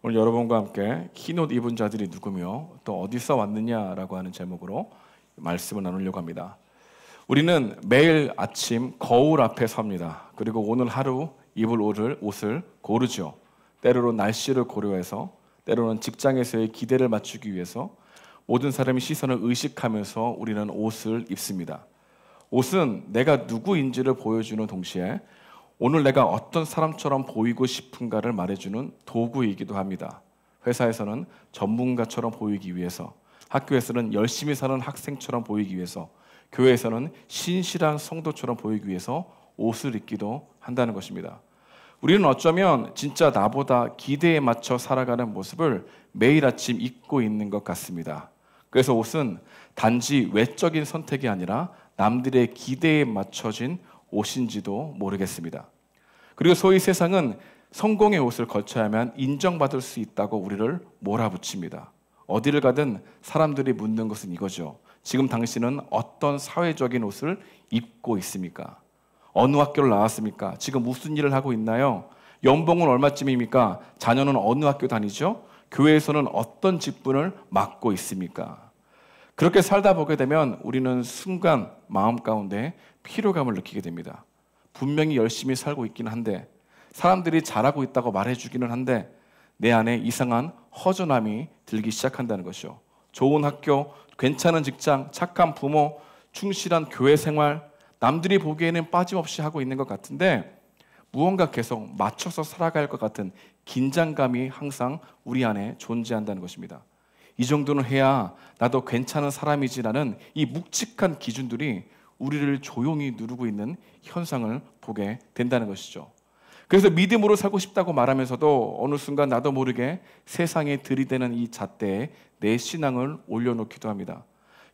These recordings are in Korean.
오늘 여러분과 함께 흰옷 입은 자들이 누구며 또 어디서 왔느냐라고 하는 제목으로 말씀을 나누려고 합니다. 우리는 매일 아침 거울 앞에 섭니다. 그리고 오늘 하루 입을 옷을 고르죠. 때로는 날씨를 고려해서, 때로는 직장에서의 기대를 맞추기 위해서 모든 사람이 시선을 의식하면서 우리는 옷을 입습니다. 옷은 내가 누구인지를 보여주는 동시에 오늘 내가 어떤 사람처럼 보이고 싶은가를 말해주는 도구이기도 합니다. 회사에서는 전문가처럼 보이기 위해서, 학교에서는 열심히 사는 학생처럼 보이기 위해서, 교회에서는 신실한 성도처럼 보이기 위해서 옷을 입기도 한다는 것입니다. 우리는 어쩌면 진짜 나보다 기대에 맞춰 살아가는 모습을 매일 아침 입고 있는 것 같습니다. 그래서 옷은 단지 외적인 선택이 아니라 남들의 기대에 맞춰진 옷인지도 모르겠습니다. 그리고 소위 세상은 성공의 옷을 걸쳐야만 인정받을 수 있다고 우리를 몰아붙입니다. 어디를 가든 사람들이 묻는 것은 이거죠. 지금 당신은 어떤 사회적인 옷을 입고 있습니까? 어느 학교를 나왔습니까? 지금 무슨 일을 하고 있나요? 연봉은 얼마쯤입니까? 자녀는 어느 학교 다니죠? 교회에서는 어떤 직분을 맡고 있습니까? 그렇게 살다 보게 되면 우리는 순간 마음 가운데 피로감을 느끼게 됩니다. 분명히 열심히 살고 있기는 한데, 사람들이 잘하고 있다고 말해주기는 한데 내 안에 이상한 허전함이 들기 시작한다는 것이죠. 좋은 학교, 괜찮은 직장, 착한 부모, 충실한 교회 생활, 남들이 보기에는 빠짐없이 하고 있는 것 같은데 무언가 계속 맞춰서 살아갈 것 같은 긴장감이 항상 우리 안에 존재한다는 것입니다. 이 정도는 해야 나도 괜찮은 사람이지라는 이 묵직한 기준들이 우리를 조용히 누르고 있는 현상을 보게 된다는 것이죠. 그래서 믿음으로 살고 싶다고 말하면서도 어느 순간 나도 모르게 세상에 들이대는 이 잣대에 내 신앙을 올려놓기도 합니다.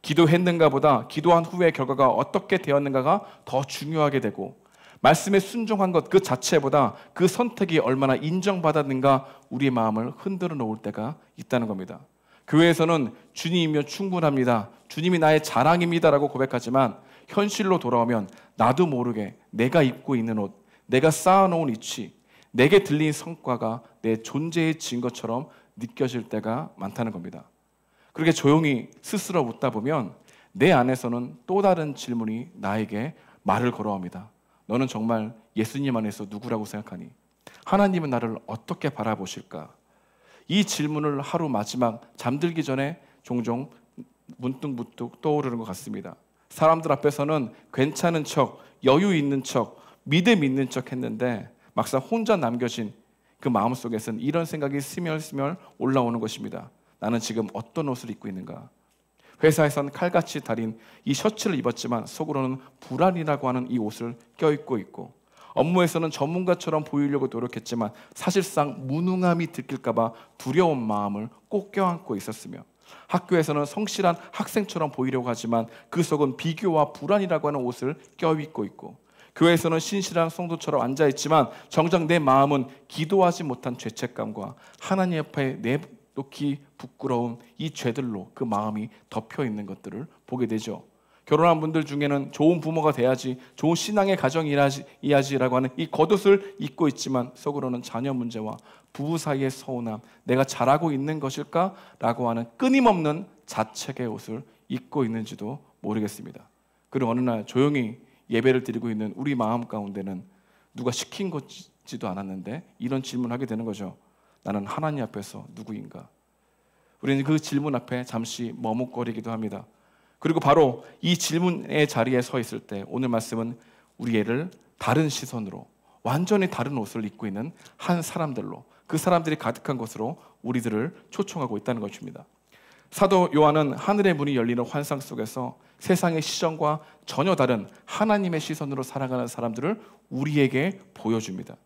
기도했는가 보다 기도한 후의 결과가 어떻게 되었는가가 더 중요하게 되고, 말씀에 순종한 것 그 자체보다 그 선택이 얼마나 인정받았는가 우리의 마음을 흔들어 놓을 때가 있다는 겁니다. 교회에서는 주님이면 충분합니다, 주님이 나의 자랑입니다 라고 고백하지만 현실로 돌아오면 나도 모르게 내가 입고 있는 옷, 내가 쌓아놓은 위치, 내게 들린 성과가 내 존재의 증거처럼 느껴질 때가 많다는 겁니다. 그렇게 조용히 스스로 묻다 보면 내 안에서는 또 다른 질문이 나에게 말을 걸어옵니다. 너는 정말 예수님 안에서 누구라고 생각하니? 하나님은 나를 어떻게 바라보실까? 이 질문을 하루 마지막 잠들기 전에 종종 문득문득 떠오르는 것 같습니다. 사람들 앞에서는 괜찮은 척, 여유 있는 척, 믿음 있는 척 했는데 막상 혼자 남겨진 그 마음속에서는 이런 생각이 스멀스멀 올라오는 것입니다. 나는 지금 어떤 옷을 입고 있는가? 회사에서는 칼같이 달인 이 셔츠를 입었지만 속으로는 불안이라고 하는 이 옷을 껴입고 있고, 업무에서는 전문가처럼 보이려고 노력했지만 사실상 무능함이 들킬까 봐 두려운 마음을 꼭 껴안고 있었으며, 학교에서는 성실한 학생처럼 보이려고 하지만 그 속은 비교와 불안이라고 하는 옷을 껴입고 있고, 교회에서는 신실한 성도처럼 앉아있지만 정작 내 마음은 기도하지 못한 죄책감과 하나님 앞에 내놓기 부끄러운 이 죄들로 그 마음이 덮여있는 것들을 보게 되죠. 결혼한 분들 중에는 좋은 부모가 돼야지, 좋은 신앙의 가정이 이야지라고 하는 이 겉옷을 입고 있지만 속으로는 자녀 문제와 부부 사이의 서운함, 내가 잘하고 있는 것일까? 라고 하는 끊임없는 자책의 옷을 입고 있는지도 모르겠습니다. 그리고 어느 날 조용히 예배를 드리고 있는 우리 마음 가운데는 누가 시킨 것지도 않았는데 이런 질문을 하게 되는 거죠. 나는 하나님 앞에서 누구인가? 우리는 그 질문 앞에 잠시 머뭇거리기도 합니다. 그리고 바로 이 질문의 자리에 서 있을 때 오늘 말씀은 우리를 다른 시선으로, 완전히 다른 옷을 입고 있는 한 사람들로, 그 사람들이 가득한 곳으로 우리들을 초청하고 있다는 것입니다. 사도 요한은 하늘의 문이 열리는 환상 속에서 세상의 시선과 전혀 다른 하나님의 시선으로 살아가는 사람들을 우리에게 보여줍니다.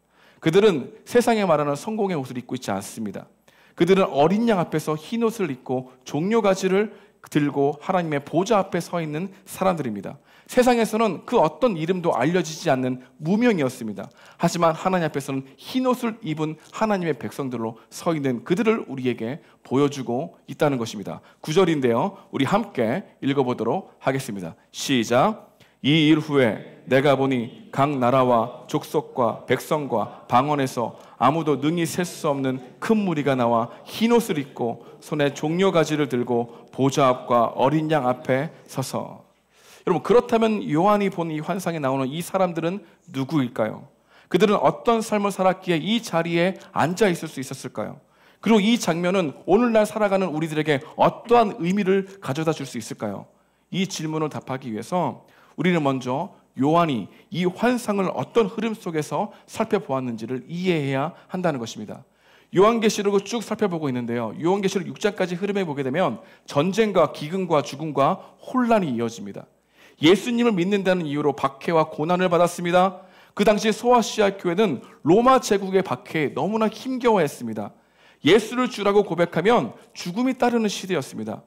그들은 세상에 말하는 성공의 옷을 입고 있지 않습니다. 그들은 어린 양 앞에서 흰 옷을 입고 종려가지를 들고 하나님의 보좌 앞에 서 있는 사람들입니다. 세상에서는 그 어떤 이름도 알려지지 않는 무명이었습니다. 하지만 하나님 앞에서는 흰 옷을 입은 하나님의 백성들로 서 있는 그들을 우리에게 보여주고 있다는 것입니다. 9절인데요. 우리 함께 읽어보도록 하겠습니다. 시작. 이 일 후에 내가 보니 각 나라와 족속과 백성과 방언에서 아무도 능히 셀 수 없는 큰 무리가 나와 흰옷을 입고 손에 종려가지를 들고 보좌 앞과 어린 양 앞에 서서. 여러분, 그렇다면 요한이 본 이 환상에 나오는 이 사람들은 누구일까요? 그들은 어떤 삶을 살았기에 이 자리에 앉아 있을 수 있었을까요? 그리고 이 장면은 오늘날 살아가는 우리들에게 어떠한 의미를 가져다 줄 수 있을까요? 이 질문을 답하기 위해서 우리는 먼저 요한이 이 환상을 어떤 흐름 속에서 살펴보았는지를 이해해야 한다는 것입니다. 요한계시록을 쭉 살펴보고 있는데요, 요한계시록 6장까지 흐름에 보게 되면 전쟁과 기근과 죽음과 혼란이 이어집니다. 예수님을 믿는다는 이유로 박해와 고난을 받았습니다. 그 당시 소아시아 교회는 로마 제국의 박해에 너무나 힘겨워했습니다. 예수를 주라고 고백하면 죽음이 따르는 시대였습니다.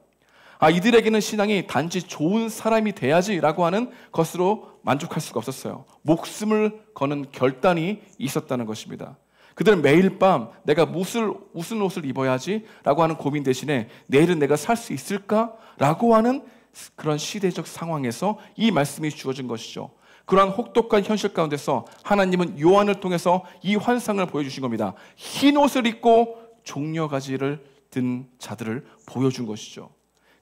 이들에게는 신앙이 단지 좋은 사람이 돼야지라고 하는 것으로 만족할 수가 없었어요. 목숨을 거는 결단이 있었다는 것입니다. 그들은 매일 밤 내가 무슨 옷을 입어야지 라고 하는 고민 대신에 내일은 내가 살 수 있을까? 라고 하는 그런 시대적 상황에서 이 말씀이 주어진 것이죠. 그러한 혹독한 현실 가운데서 하나님은 요한을 통해서 이 환상을 보여주신 겁니다. 흰 옷을 입고 종려가지를 든 자들을 보여준 것이죠.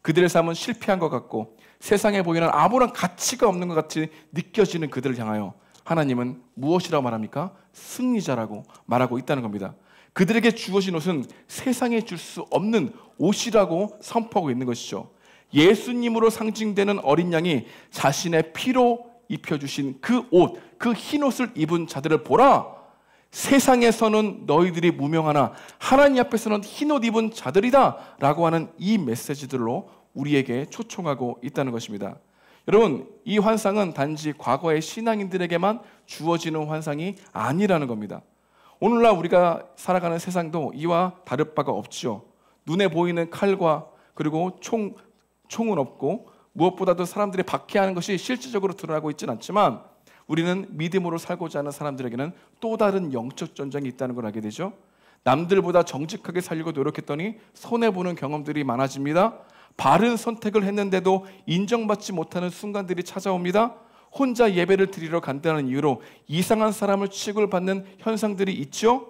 그들의 삶은 실패한 것 같고 세상에 보이는 아무런 가치가 없는 것 같이 느껴지는 그들을 향하여 하나님은 무엇이라고 말합니까? 승리자라고 말하고 있다는 겁니다. 그들에게 주어진 옷은 세상에 줄 수 없는 옷이라고 선포하고 있는 것이죠. 예수님으로 상징되는 어린 양이 자신의 피로 입혀주신 그 옷, 그 흰 옷을 입은 자들을 보라. 세상에서는 너희들이 무명하나 하나님 앞에서는 흰 옷 입은 자들이다 라고 하는 이 메시지들로 우리에게 초청하고 있다는 것입니다. 여러분, 이 환상은 단지 과거의 신앙인들에게만 주어지는 환상이 아니라는 겁니다. 오늘날 우리가 살아가는 세상도 이와 다를 바가 없죠. 눈에 보이는 칼과 그리고 총은 없고 무엇보다도 사람들이 박해하는 것이 실질적으로 드러나고 있지는 않지만 우리는 믿음으로 살고자 하는 사람들에게는 또 다른 영적 전쟁이 있다는 걸 알게 되죠. 남들보다 정직하게 살려고 노력했더니 손해보는 경험들이 많아집니다. 바른 선택을 했는데도 인정받지 못하는 순간들이 찾아옵니다. 혼자 예배를 드리러 간다는 이유로 이상한 사람을 취급을 받는 현상들이 있죠.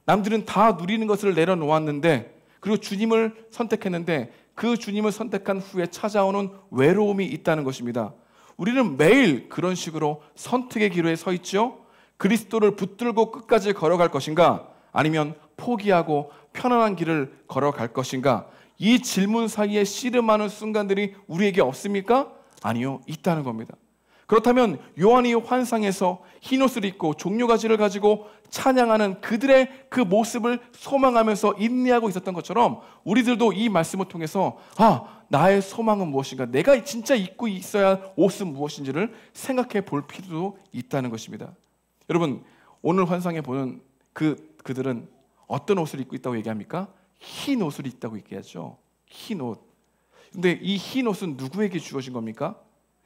남들은 다 누리는 것을 내려놓았는데 그리고 주님을 선택했는데 그 주님을 선택한 후에 찾아오는 외로움이 있다는 것입니다. 우리는 매일 그런 식으로 선택의 기로에 서 있죠. 그리스도를 붙들고 끝까지 걸어갈 것인가? 아니면 포기하고 편안한 길을 걸어갈 것인가? 이 질문 사이에 씨름하는 순간들이 우리에게 없습니까? 아니요, 있다는 겁니다. 그렇다면 요한이 환상에서 흰옷을 입고 종려가지를 가지고 찬양하는 그들의 그 모습을 소망하면서 인내하고 있었던 것처럼 우리들도 이 말씀을 통해서 나의 소망은 무엇인가, 내가 진짜 입고 있어야 할 옷은 무엇인지를 생각해 볼 필요도 있다는 것입니다. 여러분, 오늘 환상에 보는 그들은 어떤 옷을 입고 있다고 얘기합니까? 흰 옷을 입다고 얘기하죠. 흰 옷. 근데 이 흰 옷은 누구에게 주어진 겁니까?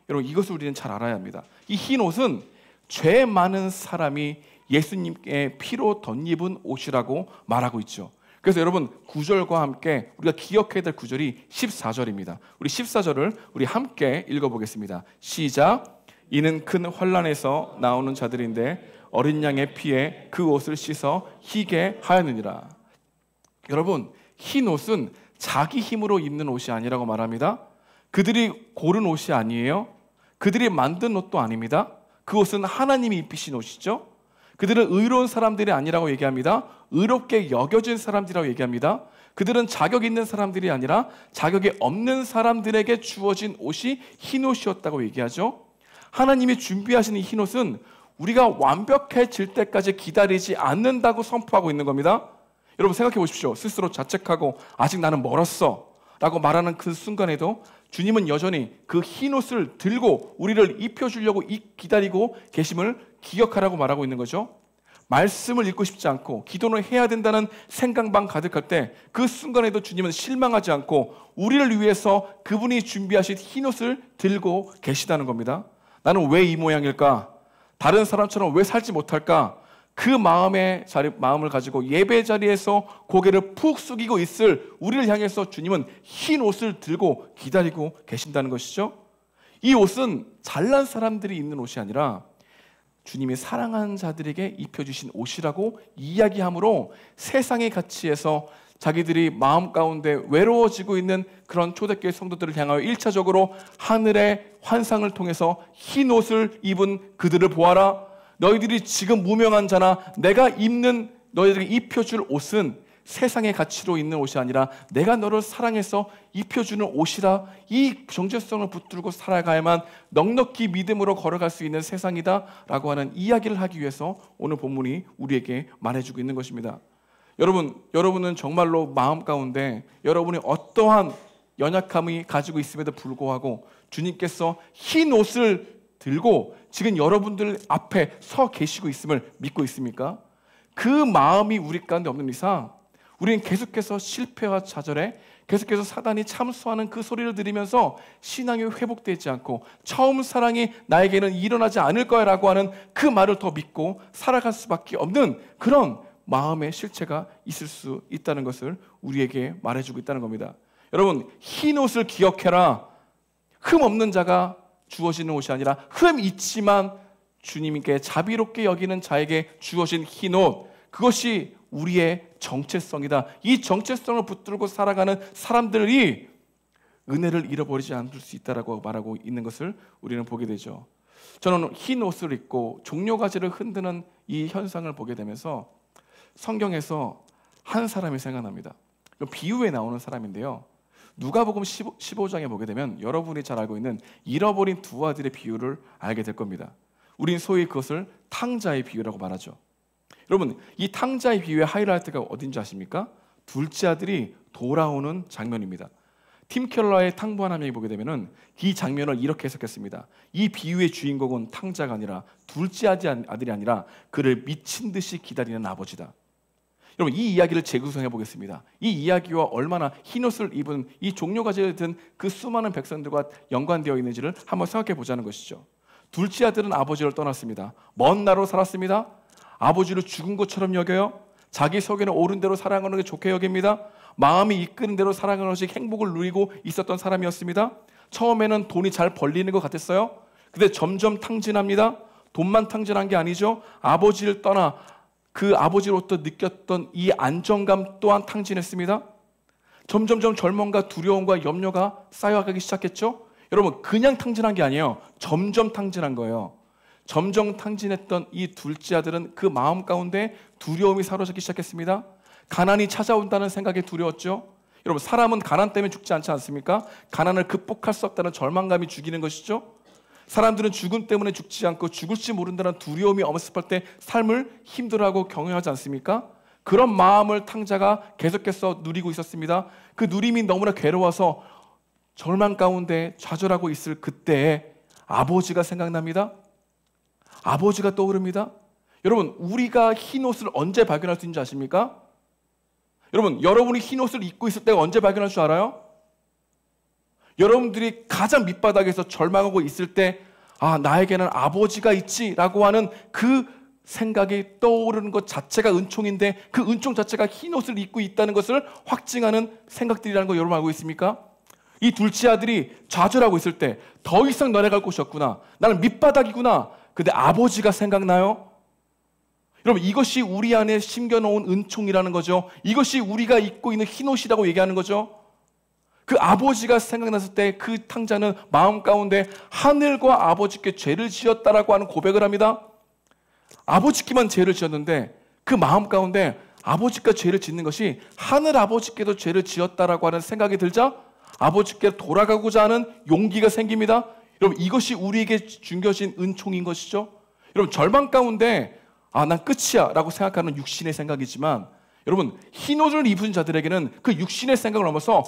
여러분, 이것을 우리는 잘 알아야 합니다. 이 흰 옷은 죄 많은 사람이 예수님께 피로 덧입은 옷이라고 말하고 있죠. 그래서 여러분, 구절과 함께 우리가 기억해야 될 구절이 14절입니다. 우리 14절을 우리 함께 읽어보겠습니다. 시작. 이는 큰 환난에서 나오는 자들인데 어린 양의 피에 그 옷을 씻어 희게 하였느니라. 여러분, 흰 옷은 자기 힘으로 입는 옷이 아니라고 말합니다. 그들이 고른 옷이 아니에요. 그들이 만든 옷도 아닙니다. 그 옷은 하나님이 입히신 옷이죠. 그들은 의로운 사람들이 아니라고 얘기합니다. 의롭게 여겨진 사람들이라고 얘기합니다. 그들은 자격 있는 사람들이 아니라 자격이 없는 사람들에게 주어진 옷이 흰 옷이었다고 얘기하죠. 하나님이 준비하신 이 흰 옷은 우리가 완벽해질 때까지 기다리지 않는다고 선포하고 있는 겁니다. 여러분, 생각해 보십시오. 스스로 자책하고 아직 나는 멀었어 라고 말하는 그 순간에도 주님은 여전히 그 흰 옷을 들고 우리를 입혀주려고 기다리고 계심을 기억하라고 말하고 있는 거죠. 말씀을 읽고 싶지 않고 기도를 해야 된다는 생각만 가득할 때 그 순간에도 주님은 실망하지 않고 우리를 위해서 그분이 준비하신 흰 옷을 들고 계시다는 겁니다. 나는 왜 이 모양일까? 다른 사람처럼 왜 살지 못할까? 그 마음을 가지고 예배 자리에서 고개를 푹 숙이고 있을 우리를 향해서 주님은 흰 옷을 들고 기다리고 계신다는 것이죠. 이 옷은 잘난 사람들이 입는 옷이 아니라 주님이 사랑하는 자들에게 입혀주신 옷이라고 이야기함으로 세상의 가치에서 자기들이 마음 가운데 외로워지고 있는 그런 초대교회 성도들을 향하여 1차적으로 하늘의 환상을 통해서 흰 옷을 입은 그들을 보아라. 너희들이 지금 무명한 자나 내가 입는 너희들에게 입혀줄 옷은 세상의 가치로 입는 옷이 아니라 내가 너를 사랑해서 입혀주는 옷이라. 이 정체성을 붙들고 살아가야만 넉넉히 믿음으로 걸어갈 수 있는 세상이다 라고 하는 이야기를 하기 위해서 오늘 본문이 우리에게 말해주고 있는 것입니다. 여러분은 정말로 마음 가운데 여러분이 어떠한 연약함이 가지고 있음에도 불구하고 주님께서 흰 옷을 들고 지금 여러분들 앞에 서 계시고 있음을 믿고 있습니까? 그 마음이 우리 가운데 없는 이상 우리는 계속해서 실패와 좌절에 계속해서 사단이 참수하는 그 소리를 들으면서 신앙이 회복되지 않고 처음 사랑이 나에게는 일어나지 않을 거야 라고 하는 그 말을 더 믿고 살아갈 수밖에 없는 그런 마음의 실체가 있을 수 있다는 것을 우리에게 말해주고 있다는 겁니다. 여러분, 흰 옷을 기억해라. 흠 없는 자가 주어지는 옷이 아니라 흠 있지만 주님께 자비롭게 여기는 자에게 주어진 흰 옷, 그것이 우리의 정체성이다. 이 정체성을 붙들고 살아가는 사람들이 은혜를 잃어버리지 않을 수 있다라고 말하고 있는 것을 우리는 보게 되죠. 저는 흰 옷을 입고 종려가지를 흔드는 이 현상을 보게 되면서 성경에서 한 사람이 생각납니다. 비유에 나오는 사람인데요. 누가복음 15장에 보게 되면 여러분이 잘 알고 있는 잃어버린 두 아들의 비유를 알게 될 겁니다. 우린 소위 그것을 탕자의 비유라고 말하죠. 여러분, 이 탕자의 비유의 하이라이트가 어딘지 아십니까? 둘째 아들이 돌아오는 장면입니다. 팀 켈러의 탕부 하나님이 보게 되면은 이 장면을 이렇게 해석했습니다. 이 비유의 주인공은 탕자가 아니라 둘째 아들이 아니라 그를 미친 듯이 기다리는 아버지다. 여러분, 이 이야기를 재구성해 보겠습니다. 이 이야기와 얼마나 흰옷을 입은 이 종려가지를 든 그 수많은 백성들과 연관되어 있는지를 한번 생각해 보자는 것이죠. 둘째 아들은 아버지를 떠났습니다. 먼 나라로 살았습니다. 아버지를 죽은 것처럼 여겨요. 자기 속에는 옳은 대로 살아가는 게 좋게 여깁니다. 마음이 이끄는 대로 살아가는 것이 행복을 누리고 있었던 사람이었습니다. 처음에는 돈이 잘 벌리는 것 같았어요. 근데 점점 탕진합니다. 돈만 탕진한 게 아니죠. 아버지를 떠나 그 아버지로부터 느꼈던 이 안정감 또한 탕진했습니다. 점점점 절망과 두려움과 염려가 쌓여가기 시작했죠. 여러분, 그냥 탕진한 게 아니에요. 점점 탕진한 거예요. 점점 탕진했던 이 둘째 아들은 그 마음 가운데 두려움이 사로잡기 시작했습니다. 가난이 찾아온다는 생각에 두려웠죠. 여러분, 사람은 가난 때문에 죽지 않지 않습니까? 가난을 극복할 수 없다는 절망감이 죽이는 것이죠. 사람들은 죽음 때문에 죽지 않고 죽을지 모른다는 두려움이 엄습할 때 삶을 힘들어하고 경외하지 않습니까? 그런 마음을 탕자가 계속해서 누리고 있었습니다. 그 누림이 너무나 괴로워서 절망 가운데 좌절하고 있을 그때에 아버지가 생각납니다. 아버지가 떠오릅니다. 여러분, 우리가 흰옷을 언제 발견할 수 있는지 아십니까? 여러분, 여러분이 흰옷을 입고 있을 때가 언제 발견할 줄 알아요? 여러분들이 가장 밑바닥에서 절망하고 있을 때, 아, 나에게는 아버지가 있지라고 하는 그 생각이 떠오르는 것 자체가 은총인데 그 은총 자체가 흰옷을 입고 있다는 것을 확증하는 생각들이라는 거 여러분 알고 있습니까? 이 둘째 아들이 좌절하고 있을 때 더 이상 너네 갈 곳이 없구나. 나는 밑바닥이구나. 근데 아버지가 생각나요? 여러분, 이것이 우리 안에 심겨놓은 은총이라는 거죠. 이것이 우리가 입고 있는 흰옷이라고 얘기하는 거죠. 그 아버지가 생각났을 때 그 탕자는 마음 가운데 하늘과 아버지께 죄를 지었다라고 하는 고백을 합니다. 아버지께만 죄를 지었는데 그 마음 가운데 아버지께 죄를 짓는 것이 하늘 아버지께도 죄를 지었다라고 하는 생각이 들자 아버지께 돌아가고자 하는 용기가 생깁니다. 여러분, 이것이 우리에게 준겨진 은총인 것이죠. 여러분, 절망 가운데 난 끝이야 라고 생각하는 육신의 생각이지만 여러분, 흰옷을 입은 자들에게는 그 육신의 생각을 넘어서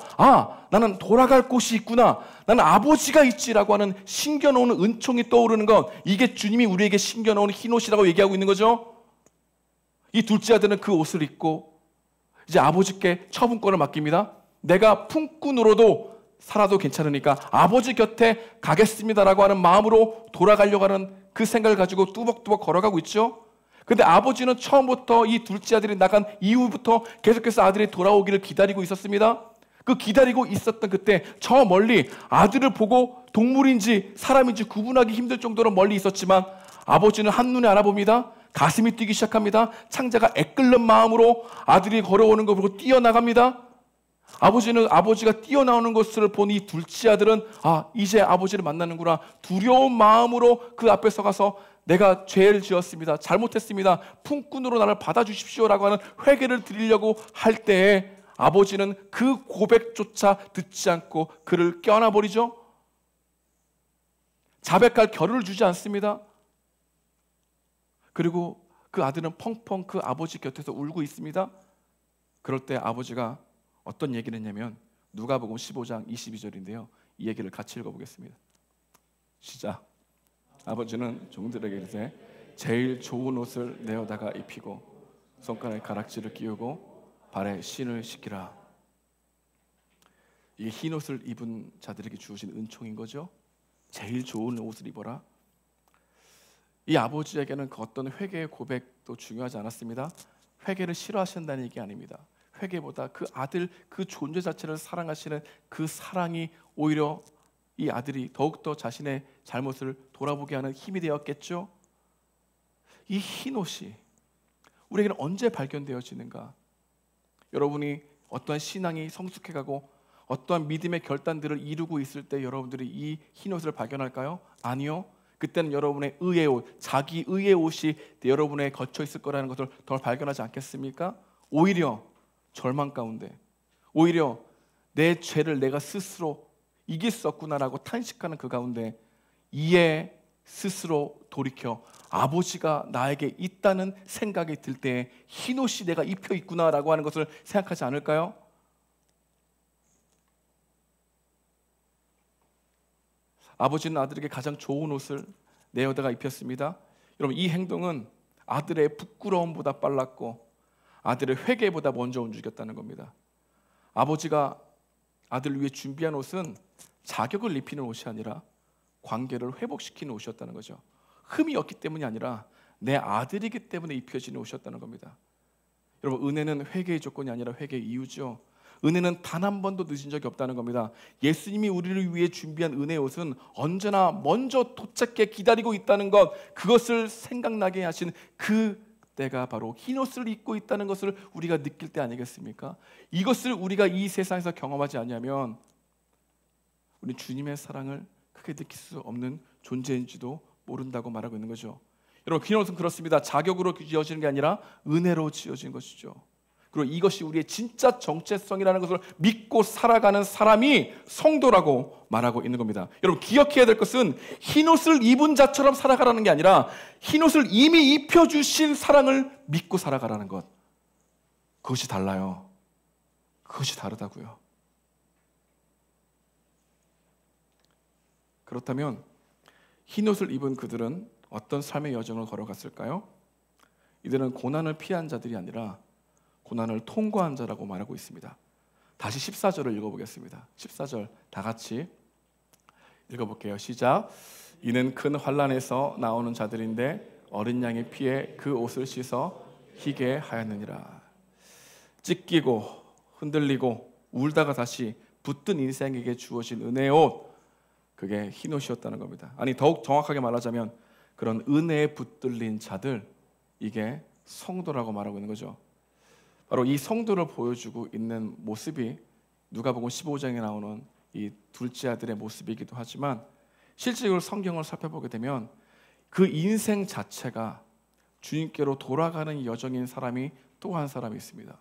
나는 돌아갈 곳이 있구나, 나는 아버지가 있지라고 하는 신겨놓은 은총이 떠오르는 것, 이게 주님이 우리에게 신겨놓은 흰옷이라고 얘기하고 있는 거죠. 이 둘째 아들은 그 옷을 입고 이제 아버지께 처분권을 맡깁니다. 내가 품꾼으로도 살아도 괜찮으니까 아버지 곁에 가겠습니다라고 하는 마음으로 돌아가려고 하는 그 생각을 가지고 뚜벅뚜벅 걸어가고 있죠. 근데 아버지는 처음부터 이 둘째 아들이 나간 이후부터 계속해서 아들이 돌아오기를 기다리고 있었습니다. 그 기다리고 있었던 그때 저 멀리 아들을 보고 동물인지 사람인지 구분하기 힘들 정도로 멀리 있었지만 아버지는 한눈에 알아봅니다. 가슴이 뛰기 시작합니다. 창자가 애끓는 마음으로 아들이 걸어오는 걸 보고 뛰어나갑니다. 아버지가 뛰어나오는 것을 본 이 둘째 아들은 이제 아버지를 만나는구나. 두려운 마음으로 그 앞에 서가서 내가 죄를 지었습니다. 잘못했습니다. 품꾼으로 나를 받아주십시오라고 하는 회개를 드리려고 할 때에 아버지는 그 고백조차 듣지 않고 그를 껴안아버리죠. 자백할 겨를을 주지 않습니다. 그리고 그 아들은 펑펑 그 아버지 곁에서 울고 있습니다. 그럴 때 아버지가 어떤 얘기를 했냐면 누가복음 15장 22절인데요. 이 얘기를 같이 읽어보겠습니다. 시작. 아버지는 종들에게 이르되 제일 좋은 옷을 내어다가 입히고 손가락에 가락지를 끼우고 발에 신을 신기라. 이게 흰 옷을 입은 자들에게 주어진 은총인 거죠. 제일 좋은 옷을 입어라. 이 아버지에게는 그 어떤 회개의 고백도 중요하지 않았습니다. 회개를 싫어하신다는 얘기 아닙니다. 회개보다 그 아들, 그 존재 자체를 사랑하시는 그 사랑이 오히려 이 아들이 더욱더 자신의 잘못을 돌아보게 하는 힘이 되었겠죠. 이 흰 옷이 우리에게는 언제 발견되어지는가? 여러분이 어떠한 신앙이 성숙해가고 어떠한 믿음의 결단들을 이루고 있을 때 여러분들이 이 흰 옷을 발견할까요? 아니요. 그때는 여러분의 의의 옷, 자기 의의 옷이 여러분에 거쳐 있을 거라는 것을 더 발견하지 않겠습니까? 오히려 절망 가운데, 오히려 내 죄를 내가 스스로 이길 수 없구나라고 탄식하는 그 가운데 이에 스스로 돌이켜 아버지가 나에게 있다는 생각이 들 때 흰옷이 내가 입혀 있구나라고 하는 것을 생각하지 않을까요? 아버지는 아들에게 가장 좋은 옷을 내어다가 입혔습니다. 여러분, 이 행동은 아들의 부끄러움보다 빨랐고 아들의 회개보다 먼저 움직였다는 겁니다. 아버지가 아들을 위해 준비한 옷은 자격을 입히는 옷이 아니라 관계를 회복시키는 옷이었다는 거죠. 흠이 없기 때문이 아니라 내 아들이기 때문에 입혀지는 옷이었다는 겁니다. 여러분, 은혜는 회개의 조건이 아니라 회개의 이유죠. 은혜는 단 한 번도 늦은 적이 없다는 겁니다. 예수님이 우리를 위해 준비한 은혜의 옷은 언제나 먼저 도착해 기다리고 있다는 것, 그것을 생각나게 하신 그 때가 바로 흰옷을 입고 있다는 것을 우리가 느낄 때 아니겠습니까? 이것을 우리가 이 세상에서 경험하지 않으면 우리 주님의 사랑을 크게 느낄 수 없는 존재인지도 모른다고 말하고 있는 거죠. 여러분, 흰옷은 그렇습니다. 자격으로 지어지는 게 아니라 은혜로 지어진 것이죠. 그리고 이것이 우리의 진짜 정체성이라는 것을 믿고 살아가는 사람이 성도라고 말하고 있는 겁니다. 여러분, 기억해야 될 것은 흰옷을 입은 자처럼 살아가라는 게 아니라 흰옷을 이미 입혀주신 사랑을 믿고 살아가라는 것. 그것이 달라요. 그것이 다르다고요. 그렇다면 흰옷을 입은 그들은 어떤 삶의 여정을 걸어갔을까요? 이들은 고난을 피한 자들이 아니라 고난을 통과한 자라고 말하고 있습니다. 다시 14절을 읽어보겠습니다. 14절 다 같이 읽어볼게요. 시작. 이는 큰 환난에서 나오는 자들인데 어린 양의 피에 그 옷을 씻어 희게 하였느니라. 찢기고 흔들리고 울다가 다시 붙든 인생에게 주어진 은혜의 옷, 그게 흰옷이었다는 겁니다. 아니, 더욱 정확하게 말하자면 그런 은혜에 붙들린 자들, 이게 성도라고 말하고 있는 거죠. 바로 이 성도를 보여주고 있는 모습이 누가복음 15장에 나오는 이 둘째 아들의 모습이기도 하지만 실제로 성경을 살펴보게 되면 그 인생 자체가 주님께로 돌아가는 여정인 사람이 또 한 사람이 있습니다.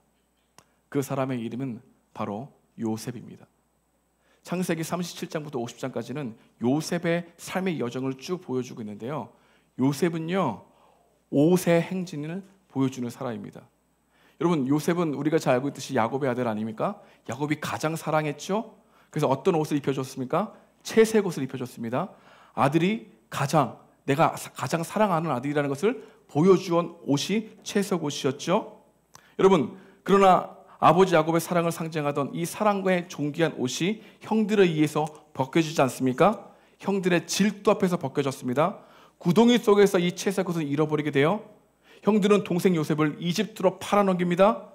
그 사람의 이름은 바로 요셉입니다. 창세기 37장부터 50장까지는 요셉의 삶의 여정을 쭉 보여주고 있는데요. 요셉은요, 옷의 행진을 보여주는 사람입니다. 여러분, 요셉은 우리가 잘 알고 있듯이 야곱의 아들 아닙니까? 야곱이 가장 사랑했죠. 그래서 어떤 옷을 입혀줬습니까? 채색 옷을 입혀줬습니다. 아들이 내가 가장 사랑하는 아들이라는 것을 보여주온 옷이 채색 옷이었죠. 여러분, 그러나 아버지 야곱의 사랑을 상징하던 이 사랑과의 존귀한 옷이 형들에 의해서 벗겨지지 않습니까? 형들의 질투 앞에서 벗겨졌습니다. 구덩이 속에서 이 채색 옷을 잃어버리게 돼요. 형들은 동생 요셉을 이집트로 팔아넘깁니다.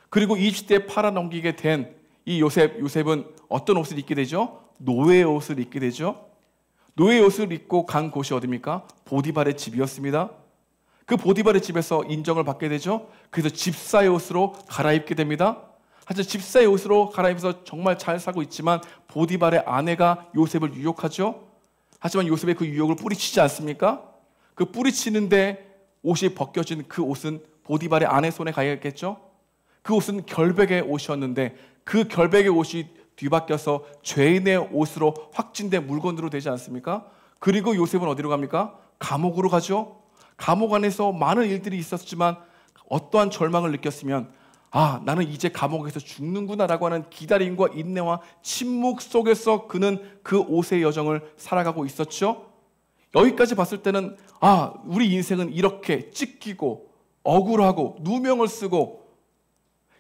그리고 이집트에 팔아넘기게 된 이 요셉은 어떤 옷을 입게 되죠? 노예의 옷을 입게 되죠. 노예의 옷을 입고 간 곳이 어디입니까? 보디발의 집이었습니다. 그 보디발의 집에서 인정을 받게 되죠. 그래서 집사의 옷으로 갈아입게 됩니다. 하지만 집사의 옷으로 갈아입어서 정말 잘 살고 있지만 보디발의 아내가 요셉을 유혹하죠. 하지만 요셉의 그 유혹을 뿌리치지 않습니까? 그 뿌리치는데 옷이 벗겨진 그 옷은 보디발의 아내 손에 가야겠죠. 그 옷은 결백의 옷이었는데 그 결백의 옷이 뒤바뀌어서 죄인의 옷으로 확진된 물건으로 되지 않습니까? 그리고 요셉은 어디로 갑니까? 감옥으로 가죠. 감옥 안에서 많은 일들이 있었지만 어떠한 절망을 느꼈으면 나는 이제 감옥에서 죽는구나라고 하는 기다림과 인내와 침묵 속에서 그는 그 옷의 여정을 살아가고 있었죠. 여기까지 봤을 때는 우리 인생은 이렇게 찢기고 억울하고 누명을 쓰고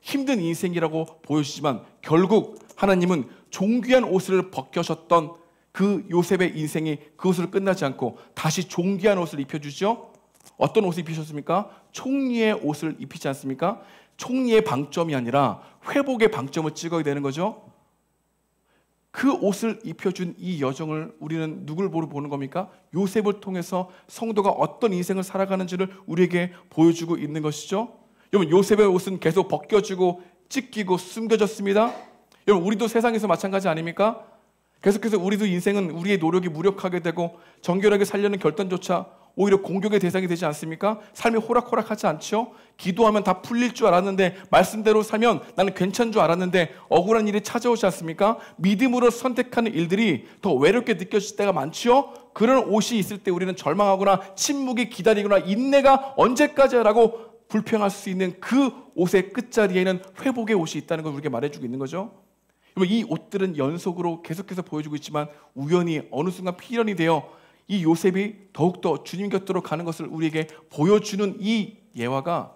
힘든 인생이라고 보여주지만 결국 하나님은 존귀한 옷을 벗겨셨던 그 요셉의 인생이 그것으로 끝나지 않고 다시 존귀한 옷을 입혀주죠. 어떤 옷을 입히셨습니까? 총리의 옷을 입히지 않습니까? 총리의 방점이 아니라 회복의 방점을 찍어야 되는 거죠. 그 옷을 입혀준 이 여정을 우리는 누굴 보는 겁니까? 요셉을 통해서 성도가 어떤 인생을 살아가는지를 우리에게 보여주고 있는 것이죠. 여러분, 요셉의 옷은 계속 벗겨지고 찢기고 숨겨졌습니다. 여러분, 우리도 세상에서 마찬가지 아닙니까? 계속해서 우리도 인생은 우리의 노력이 무력하게 되고 정결하게 살려는 결단조차 오히려 공격의 대상이 되지 않습니까? 삶이 호락호락하지 않죠? 기도하면 다 풀릴 줄 알았는데 말씀대로 살면 나는 괜찮은 줄 알았는데 억울한 일이 찾아오지 않습니까? 믿음으로 선택하는 일들이 더 외롭게 느껴질 때가 많죠? 그런 옷이 있을 때 우리는 절망하거나 침묵이 기다리거나 인내가 언제까지라고 불평할 수 있는 그 옷의 끝자리에는 회복의 옷이 있다는 걸 우리에게 말해주고 있는 거죠. 이 옷들은 연속으로 계속해서 보여주고 있지만 우연히 어느 순간 필연이 되어 이 요셉이 더욱더 주님 곁으로 가는 것을 우리에게 보여주는 이 예화가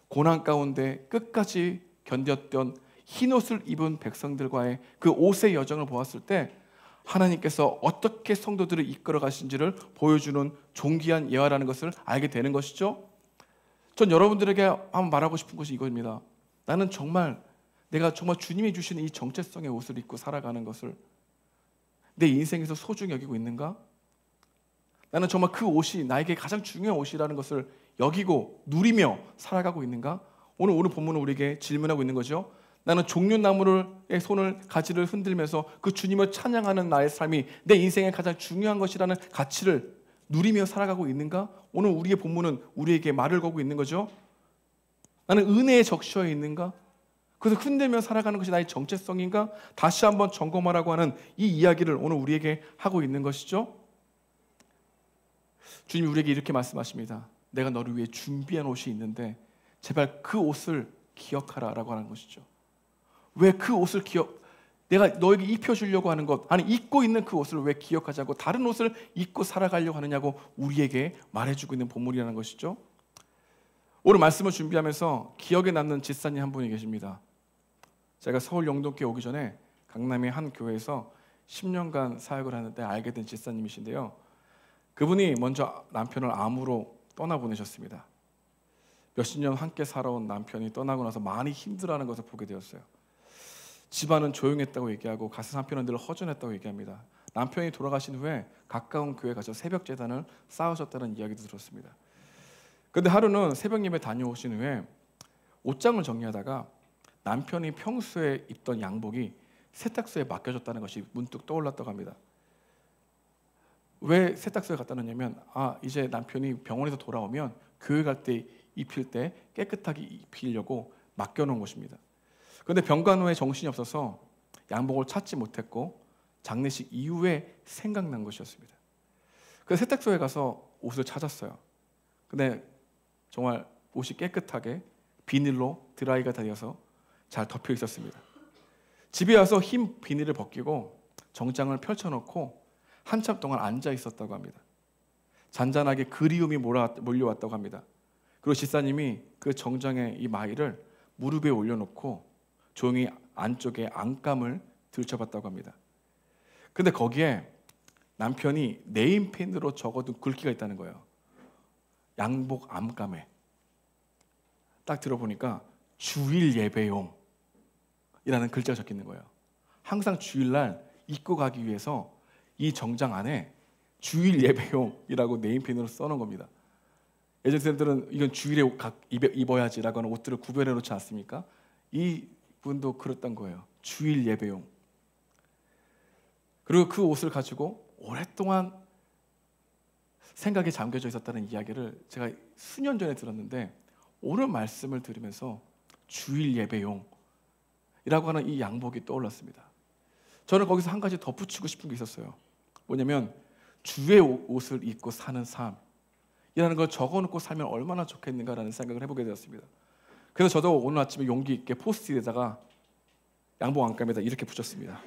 고난 가운데 끝까지 견뎠던 흰옷을 입은 백성들과의 그 옷의 여정을 보았을 때 하나님께서 어떻게 성도들을 이끌어 가신지를 보여주는 존귀한 예화라는 것을 알게 되는 것이죠. 전 여러분들에게 한번 말하고 싶은 것이 이겁니다. 나는 내가 정말 주님이 주신 이 정체성의 옷을 입고 살아가는 것을 내 인생에서 소중히 여기고 있는가? 나는 정말 그 옷이 나에게 가장 중요한 옷이라는 것을 여기고 누리며 살아가고 있는가? 오늘 본문은 우리에게 질문하고 있는 거죠. 나는 종려나무의 손을 가지를 흔들면서 그 주님을 찬양하는 나의 삶이 내 인생의 가장 중요한 것이라는 가치를 누리며 살아가고 있는가? 오늘 우리의 본문은 우리에게 말을 걸고 있는 거죠. 나는 은혜에 적셔 있는가? 그래서 흔들며 살아가는 것이 나의 정체성인가? 다시 한번 점검하라고 하는 이 이야기를 오늘 우리에게 하고 있는 것이죠. 주님이 우리에게 이렇게 말씀하십니다. 내가 너를 위해 준비한 옷이 있는데 제발 그 옷을 기억하라라고 하는 것이죠. 왜 그 옷을 내가 너에게 입혀주려고 하는 것, 입고 있는 그 옷을 왜 기억하지 않고 다른 옷을 입고 살아가려고 하느냐고 우리에게 말해주고 있는 본문이라는 것이죠. 오늘 말씀을 준비하면서 기억에 남는 집사님 한 분이 계십니다. 제가 서울 영동교회 오기 전에 강남의 한 교회에서 10년간 사역을 하는데 알게 된 집사님이신데요. 그분이 먼저 남편을 암으로 떠나보내셨습니다. 몇십 년 함께 살아온 남편이 떠나고 나서 많이 힘들어하는 것을 보게 되었어요. 집안은 조용했다고 얘기하고 가슴 한편은 늘 허전했다고 얘기합니다. 남편이 돌아가신 후에 가까운 교회에 가서 새벽 제단을 쌓으셨다는 이야기도 들었습니다. 그런데 하루는 새벽 예배 다녀오신 후에 옷장을 정리하다가 남편이 평소에 입던 양복이 세탁소에 맡겨졌다는 것이 문득 떠올랐다고 합니다. 왜 세탁소에 갖다 놓냐면 이제 남편이 병원에서 돌아오면 교회 갈 때 입힐 때 깨끗하게 입히려고 맡겨놓은 것입니다. 그런데 병간 후에 정신이 없어서 양복을 찾지 못했고 장례식 이후에 생각난 것이었습니다. 그래서 세탁소에 가서 옷을 찾았어요. 근데 정말 옷이 깨끗하게 비닐로 드라이가 되어서 잘 덮여 있었습니다. 집에 와서 흰 비닐을 벗기고 정장을 펼쳐놓고 한참 동안 앉아 있었다고 합니다. 잔잔하게 그리움이 몰려왔다고 합니다. 그리고 집사님이 그 정장의 이 마이를 무릎에 올려놓고 조용히 안쪽에 안감을 들춰봤다고 합니다. 근데 거기에 남편이 네임펜으로 적어둔 글귀가 있다는 거예요. 양복 안감에 딱 들어보니까 주일 예배용, 글자가 적혀 있는 거예요. 항상 주일날 입고 가기 위해서 이 정장 안에 주일 예배용이라고 네임펜으로 써놓은 겁니다. 예전 사람들은 이건 주일에 입어야지라고 하는 옷들을 구별해 놓지 않습니까? 이 분도 그랬던 거예요. 주일 예배용. 그리고 그 옷을 가지고 오랫동안 생각에 잠겨져 있었다는 이야기를 제가 수년 전에 들었는데, 오늘 말씀을 들으면서 주일 예배용 이라고 하는 이 양복이 떠올랐습니다. 저는 거기서 한 가지 덧붙이고 싶은 게 있었어요. 뭐냐면 주의 옷을 입고 사는 삶이라는 걸 적어놓고 살면 얼마나 좋겠는가라는 생각을 해보게 되었습니다. 그래서 저도 오늘 아침에 용기 있게 포스트잇에다가 양복 안감에다 이렇게 붙였습니다.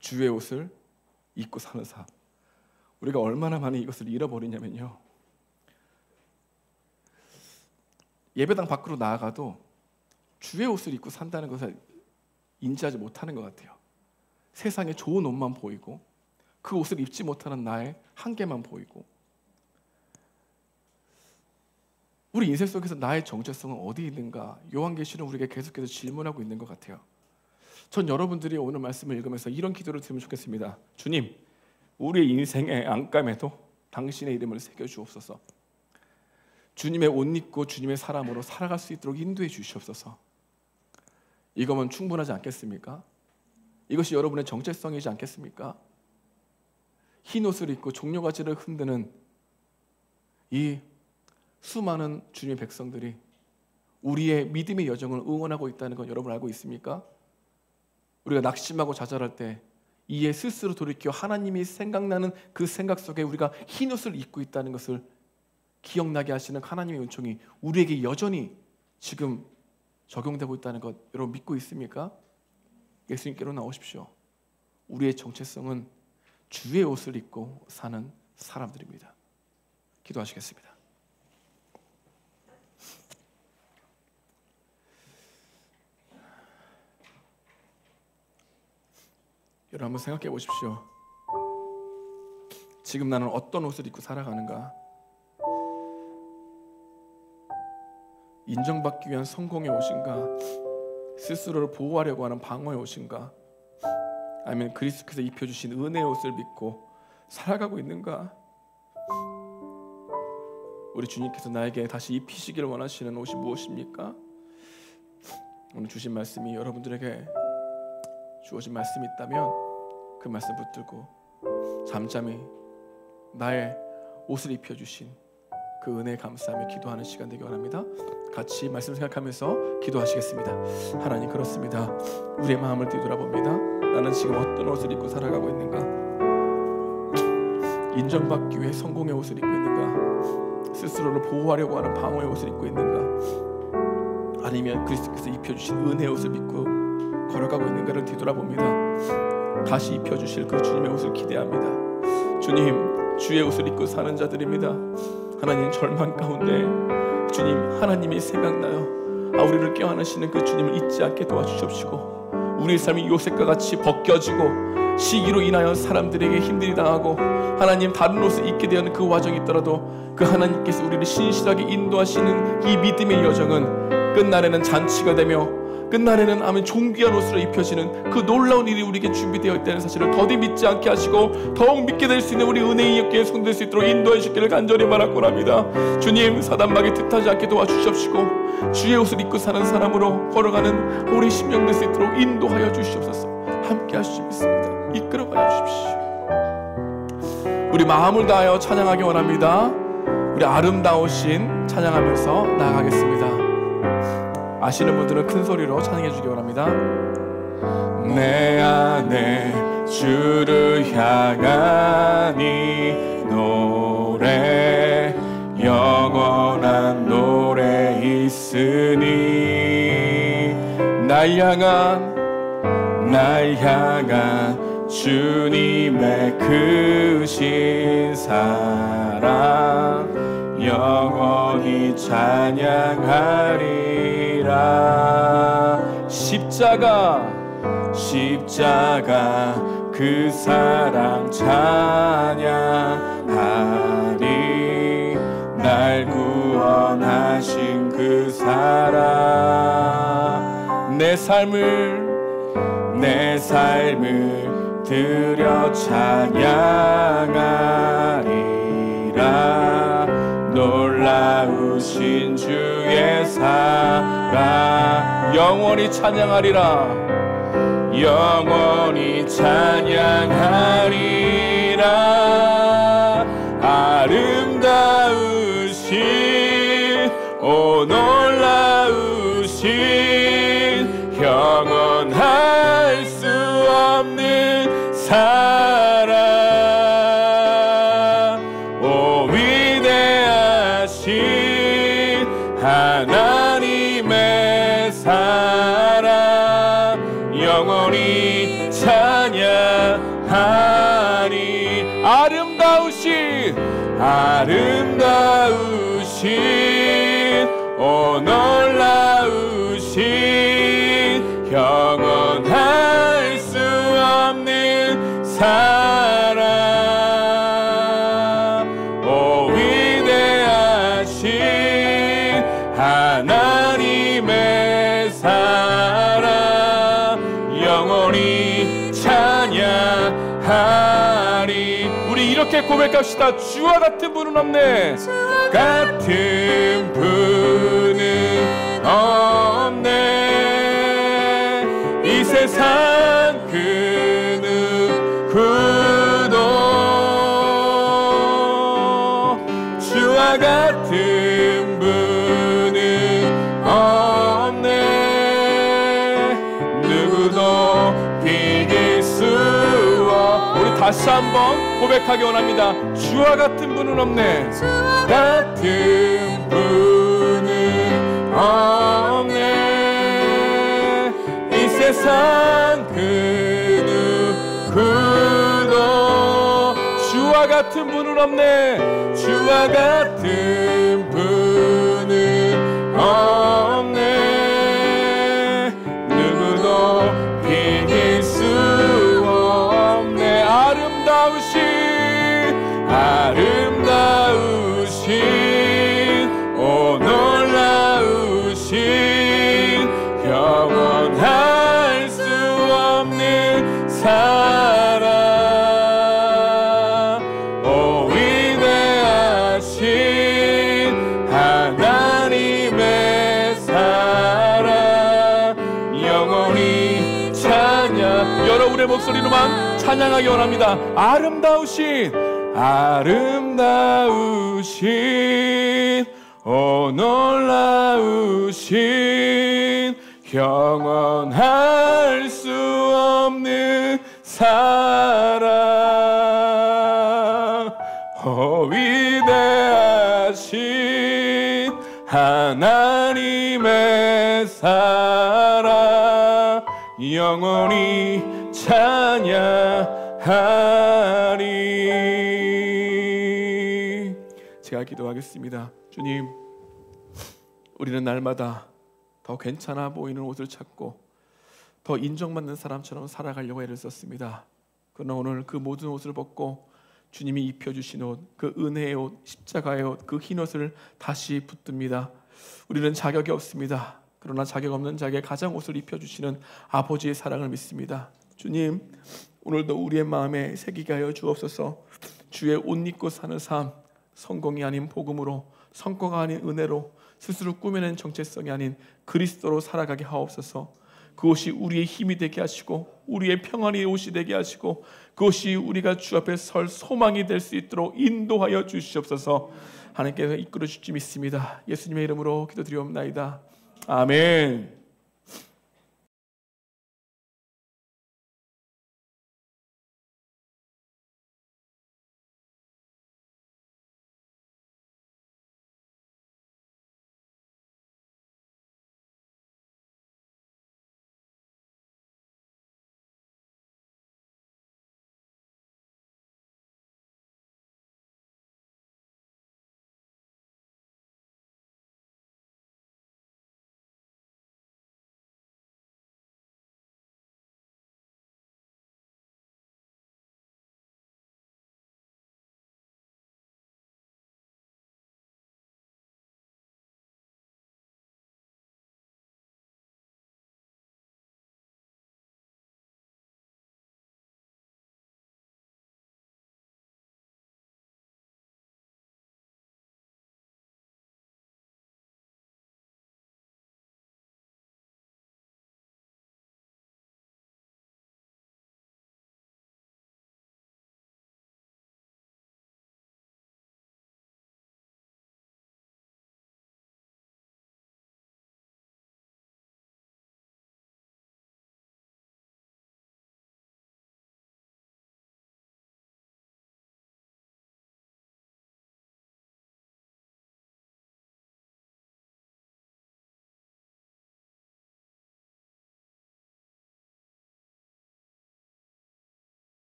주의 옷을 입고 사는 삶. 우리가 얼마나 많이 이것을 잃어버리냐면요, 예배당 밖으로 나아가도 주의 옷을 입고 산다는 것을 인지하지 못하는 것 같아요. 세상에 좋은 옷만 보이고 그 옷을 입지 못하는 나의 한계만 보이고, 우리 인생 속에서 나의 정체성은 어디 있는가, 요한계시는 우리에게 계속해서 질문하고 있는 것 같아요. 전 여러분들이 오늘 말씀을 읽으면서 이런 기도를 드리면 좋겠습니다. 주님, 우리의 인생의 안감에도 당신의 이름을 새겨주옵소서. 주님의 옷 입고 주님의 사람으로 살아갈 수 있도록 인도해 주시옵소서. 이거면 충분하지 않겠습니까? 이것이 여러분의 정체성이지 않겠습니까? 흰 옷을 입고 종려가지를 흔드는 이 수많은 주님의 백성들이 우리의 믿음의 여정을 응원하고 있다는 건 여러분 알고 있습니까? 우리가 낙심하고 좌절할 때 이에 스스로 돌이켜 하나님이 생각나는 그 생각 속에 우리가 흰 옷을 입고 있다는 것을 기억나게 하시는 하나님의 은총이 우리에게 여전히 지금 적용되고 있다는 것 여러분 믿고 있습니까? 예수님께로 나오십시오. 우리의 정체성은 주의 옷을 입고 사는 사람들입니다. 기도하시겠습니다. 여러분 한번 생각해 보십시오. 지금 나는 어떤 옷을 입고 살아가는가? 인정받기 위한 성공의 옷인가? 스스로를 보호하려고 하는 방어의 옷인가? 아니면 그리스도께서 입혀주신 은혜의 옷을 믿고 살아가고 있는가? 우리 주님께서 나에게 다시 입히시길 원하시는 옷이 무엇입니까? 오늘 주신 말씀이 여러분들에게 주어진 말씀이 있다면 그 말씀 붙들고 잠잠히 나의 옷을 입혀주신 그 은혜에 감사하며 기도하는 시간 되기 원합니다. 같이 말씀 생각하면서 기도하시겠습니다. 하나님, 그렇습니다. 우리의 마음을 뒤돌아봅니다. 나는 지금 어떤 옷을 입고 살아가고 있는가? 인정받기 위해 성공의 옷을 입고 있는가? 스스로를 보호하려고 하는 방어의 옷을 입고 있는가? 아니면 그리스도께서 입혀주신 은혜의 옷을 입고 걸어가고 있는가를 뒤돌아봅니다. 다시 입혀주실 그 주님의 옷을 기대합니다. 주님, 주의 옷을 입고 사는 자들입니다. 하나님, 절망 가운데 주님 하나님이 생각나요. 우리를 껴안으시는 그 주님을 잊지 않게 도와주십시고, 우리의 삶이 요셉과 같이 벗겨지고 시기로 인하여 사람들에게 힘들이 당하고 하나님 다른 옷을 입게 되는 그 와정이 있더라도 그 하나님께서 우리를 신실하게 인도하시는 이 믿음의 여정은 끝날에는 잔치가 되며 끝날에는 아멘 존귀한 옷으로 입혀지는 그 놀라운 일이 우리에게 준비되어 있다는 사실을 더디 믿지 않게 하시고 더욱 믿게 될 수 있는 우리 은혜의 역계에 손댈 수 있도록 인도해 주시기를 간절히 바라고 합니다. 주님, 사단막에 뜻하지 않게 도와주시옵시고 주의 옷을 입고 사는 사람으로 걸어가는 우리 심령 될 수 있도록 인도하여 주시옵소서. 함께 하시지 믿습니다. 이끌어가여 주십시오. 우리 마음을 다하여 찬양하기 원합니다. 우리 아름다우신 찬양하면서 나아가겠습니다. 아시는 분들은 큰 소리로 찬양해 주기 원합니다. 내 안에 주를 향하니 노래, 영원한 노래 있으니 날 향한 주님의 크신 사랑 영원히 찬양하리라. 십자가 그 사랑 찬양하리. 날 구원하리. 하신 그 사랑, 내 삶을 드려 찬양하리라. 놀라우신 주의 사랑 영원히 찬양하리라. 영원히 찬양하리라. 아름다우신 오 놀라우신 영원할 수 없는 사랑, 오 위대하신 하나님의 사랑 영원히 찬양하리. 아름다우신 오 놀라우신 영원할 수 없는 사랑, 오 위대하신 하나님의 사랑 영원히 찬양하리. 우리 이렇게 고백합시다. 주와 같은 분은 없네. 같은 분은 없네. 이 세상 그 누구도 주와 같은 분은 없네. 누구도 비길 수 없. 우리 다시 한번 고백하기 원합니다. 주와 같은 분은 없네. 같은 분은 없네. 이 세상 그 누구도 주와 같은 분은 없네. 주와 같은 분은 없네. 누구도 비길 수 없네. 아름다우신 오 놀라우신 영원할 수 없는 사랑, 오 위대하신 하나님의 사랑 영원히 찬양. 여러분의 목소리로만 찬양하기 원합니다. 아름다우신 오 놀라우신 영원할 수 없는 사랑, 오 위대하신 하나님의 사랑 영원히 찬양하리. 제가 기도하겠습니다. 주님, 우리는 날마다 더 괜찮아 보이는 옷을 찾고 더 인정받는 사람처럼 살아가려고 애를 썼습니다. 그러나 오늘 그 모든 옷을 벗고 주님이 입혀주신 옷, 그 은혜의 옷, 십자가의 옷, 그 흰 옷을 다시 붙듭니다. 우리는 자격이 없습니다. 그러나 자격 없는 자에게 가장 옷을 입혀주시는 아버지의 사랑을 믿습니다. 주님, 오늘도 우리의 마음에 새기게 하여 주옵소서. 주의 옷 입고 사는 삶, 성공이 아닌 복음으로, 성과가 아닌 은혜로, 스스로 꾸며낸 정체성이 아닌 그리스도로 살아가게 하옵소서. 그것이 우리의 힘이 되게 하시고 우리의 평안의 옷이 되게 하시고 그것이 우리가 주 앞에 설 소망이 될 수 있도록 인도하여 주시옵소서. 하나님께서 이끌어 주실 줄 믿습니다. 예수님의 이름으로 기도드리옵나이다. 아멘.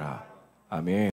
아니라. 아멘.